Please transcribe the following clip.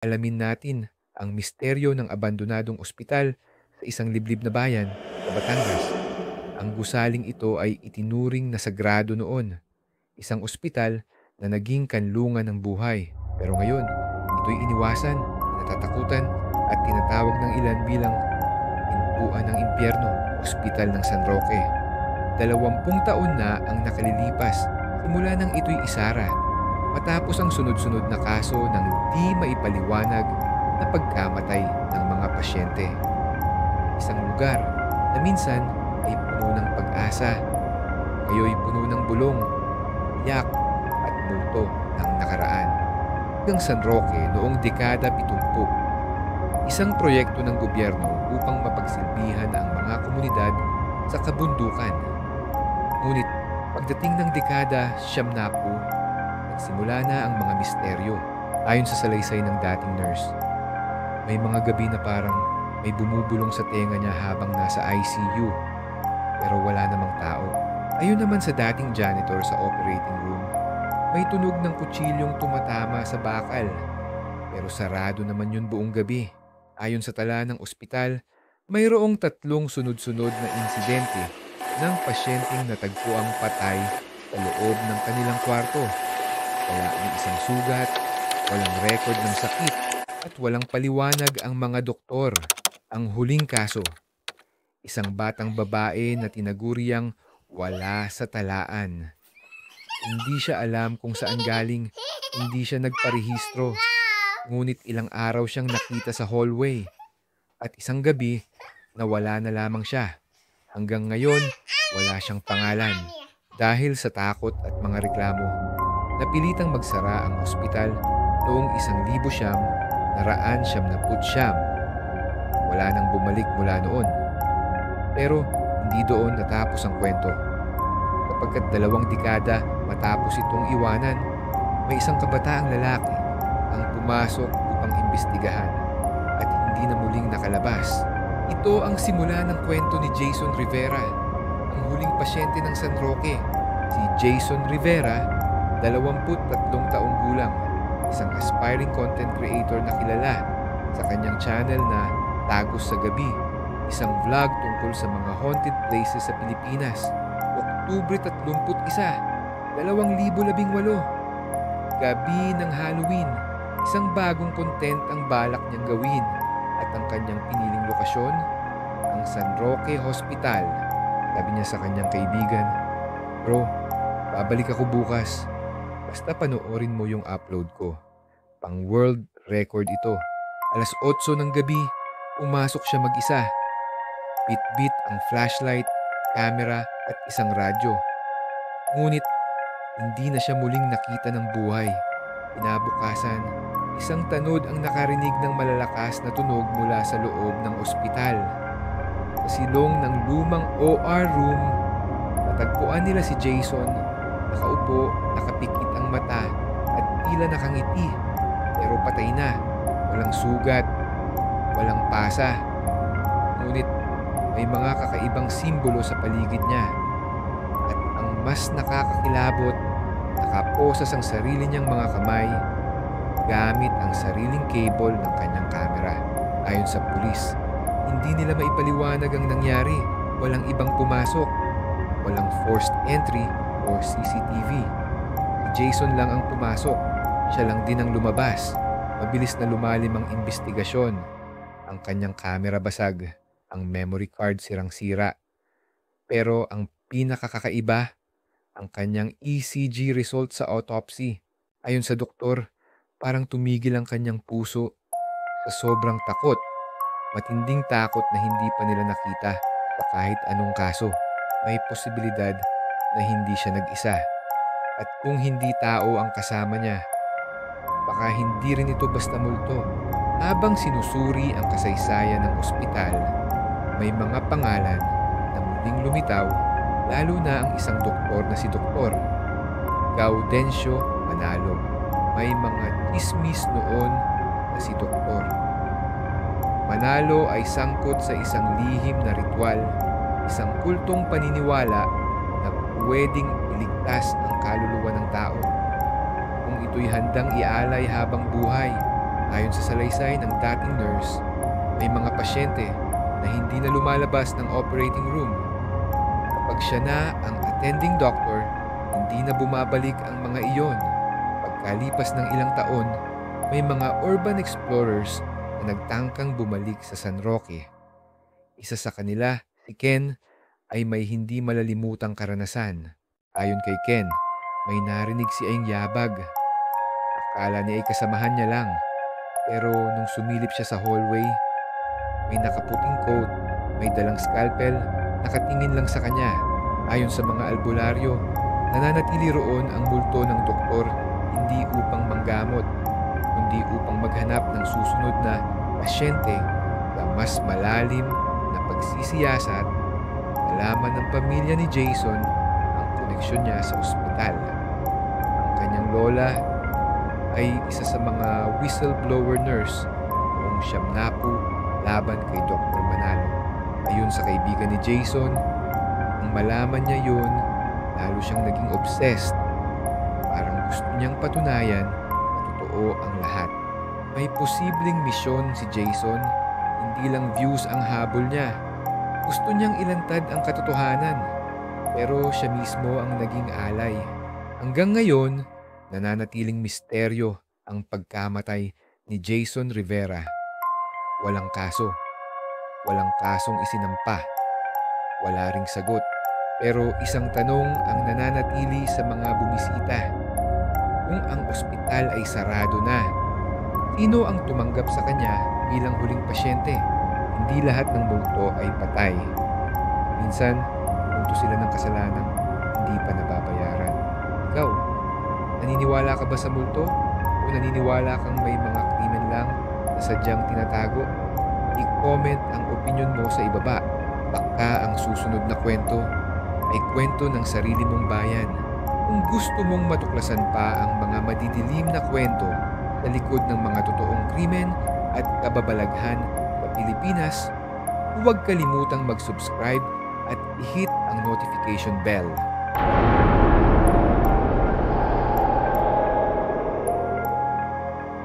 Alamin natin ang misteryo ng abandonadong ospital sa isang liblib na bayan sa Batangas. Ang gusaling ito ay itinuring na sagrado noon, isang ospital na naging kanlungan ng buhay. Pero ngayon, ito'y iniwasan, natatakutan at tinatawag ng ilan bilang pintuan ng impyerno, Ospital ng San Roque. 20 taon na ang nakalilipas simula nang ito'y isara matapos ang sunod-sunod na kaso ng di maipaliwanag na pagkamatay ng mga pasyente. Isang lugar na minsan ay puno ng pag-asa, ngayoy puno ng bulong, yak at multo ng nakaraan. Hanggang San Roque noong dekada 70, isang proyekto ng gobyerno upang mapagsilbihan ang mga komunidad sa kabundukan. Ngunit pagdating ng dekada 70, nagsimula na ang mga misteryo. Ayon sa salaysay ng dating nurse, may mga gabi na parang may bumubulong sa tenga niya habang nasa ICU, pero wala namang tao. Ayon naman sa dating janitor sa operating room, may tunog ng kutsilyong tumatama sa bakal, pero sarado naman yun buong gabi. Ayon sa tala ng ospital, mayroong 3 sunod-sunod na insidente ng pasyenteng natagpuang patay sa loob ng kanilang kwarto. Wala ang isang sugat, walang record ng sakit, at walang paliwanag ang mga doktor. Ang huling kaso, isang batang babae na tinaguriang wala sa talaan. Hindi siya alam kung saan galing, hindi siya nagparehistro, ngunit ilang araw siyang nakita sa hallway. At isang gabi, nawala na lamang siya. Hanggang ngayon, wala siyang pangalan. Dahil sa takot at mga reklamo, napilitang magsara ang ospital noong 1979. Wala nang bumalik mula noon. Pero hindi doon natapos ang kwento. Kapagkat 2 dekada matapos itong iwanan, may isang kabataang lalaki ang pumasok upang imbestigahan at hindi na muling nakalabas. Ito ang simula ng kwento ni Jason Rivera, ang huling pasyente ng San Roque. Si Jason Rivera, 23 taong gulang, isang aspiring content creator na kilala sa kanyang channel na Tagos sa Gabi, isang vlog tungkol sa mga haunted places sa Pilipinas. Oktubre 31, 2018, gabi ng Halloween, isang bagong content ang balak niyang gawin at ang kanyang piniling lokasyon, ang San Roque Hospital. Sabi niya sa kanyang kaibigan, "Bro, babalik ako bukas. Basta panoorin mo yung upload ko. Pang world record ito." 8:00 ng gabi, pumasok siya mag-isa. Bit-bit ang flashlight, camera at isang radyo. Ngunit hindi na siya muling nakita ng buhay. Kinabukasan, isang tanod ang nakarinig ng malalakas na tunog mula sa loob ng ospital. Sa silong ng lumang OR room, natagpuan nila si Jason, nakaupo, nakapikit ang mata at tila nakangiti, pero patay na. Walang sugat, walang pasa. Ngunit may mga kakaibang simbolo sa paligid niya. At ang mas nakakakilabot, nakaposas ang sarili niyang mga kamay gamit ang sariling cable ng kanyang kamera. Ayon sa pulis, hindi nila maipaliwanag ang nangyari. Walang ibang pumasok, walang forced entry or CCTV. Si Jason lang ang pumasok, siya lang din ang lumabas. Mabilis na lumalim ang investigasyon. Ang kanyang kamera basag, ang memory card sirang-sira. Pero ang pinakakakaiba, ang kanyang ECG result sa autopsy. Ayon sa doktor, parang tumigil ang kanyang puso sa sobrang takot. Matinding takot na hindi pa nila nakita sa kahit anong kaso. May posibilidad na hindi siya nag-isa. At kung hindi tao ang kasama niya, baka hindi rin ito basta multo. Habang sinusuri ang kasaysayan ng ospital, may mga pangalan na muling lumitaw, lalo na ang isang doktor na si Dr. Gaudencio Manalo. May mga chismis noon na si Dr. Manalo ay sangkot sa isang lihim na ritual, isang kultong paniniwala na pwedeng iligtas ang kaluluwa ng tao kung ito'y handang ialay habang buhay. Ayon sa salaysay ng dating nurse, may mga pasyente na hindi na lumalabas ng operating room. Kapag siya na ang attending doctor, hindi na bumabalik ang mga iyon. Pagkalipas ng ilang taon, may mga urban explorers na nagtangkang bumalik sa San Roque. Isa sa kanila, si Ken, ay may hindi malalimutang karanasan. Ayon kay Ken, may narinig si Aing Yabag. Akala niya ay kasamahan niya lang. Pero nung sumilip siya sa hallway, may nakaputing coat, may dalang scalpel, nakatingin lang sa kanya. Ayon sa mga albularyo, nananatili roon ang multo ng doktor hindi upang manggamot, kundi upang maghanap ng susunod na pasyente na mas malalim na pagsisiyasat. Nalaman ng pamilya ni Jason ang koneksyon niya sa ospital. Ang kanyang lola ay isa sa mga whistleblower nurse noong Siyamnapu laban kay Dr. Manalo. Ayon sa kaibigan ni Jason, nang malaman niya yun, lalo siyang naging obsessed. Parang gusto niyang patunayan na totoo ang lahat. May posibleng misyon si Jason, hindi lang views ang habol niya. Gusto niyang ilantad ang katotohanan, pero siya mismo ang naging alay. Hanggang ngayon, nananatiling misteryo ang pagkamatay ni Jason Rivera. Walang kaso. Walang kasong isinampa. Wala ring sagot. Pero isang tanong ang nananatili sa mga bumisita. Kung ang ospital ay sarado na, sino ang tumanggap sa kanya bilang huling pasyente? Hindi lahat ng multo ay patay. Minsan, punto sila ng kasalanang hindi pa nababayaran. Ikaw, naniniwala ka ba sa multo? O naniniwala kang may mga krimen lang na sadyang tinatago? I-comment ang opinion mo sa ibaba. Baka ang susunod na kwento ay kwento ng sarili mong bayan. Kung gusto mong matuklasan pa ang mga madidilim na kwento sa likod ng mga totoong krimen at kababalaghan sa Pilipinas, huwag kalimutang mag-subscribe at i-hit ang notification bell.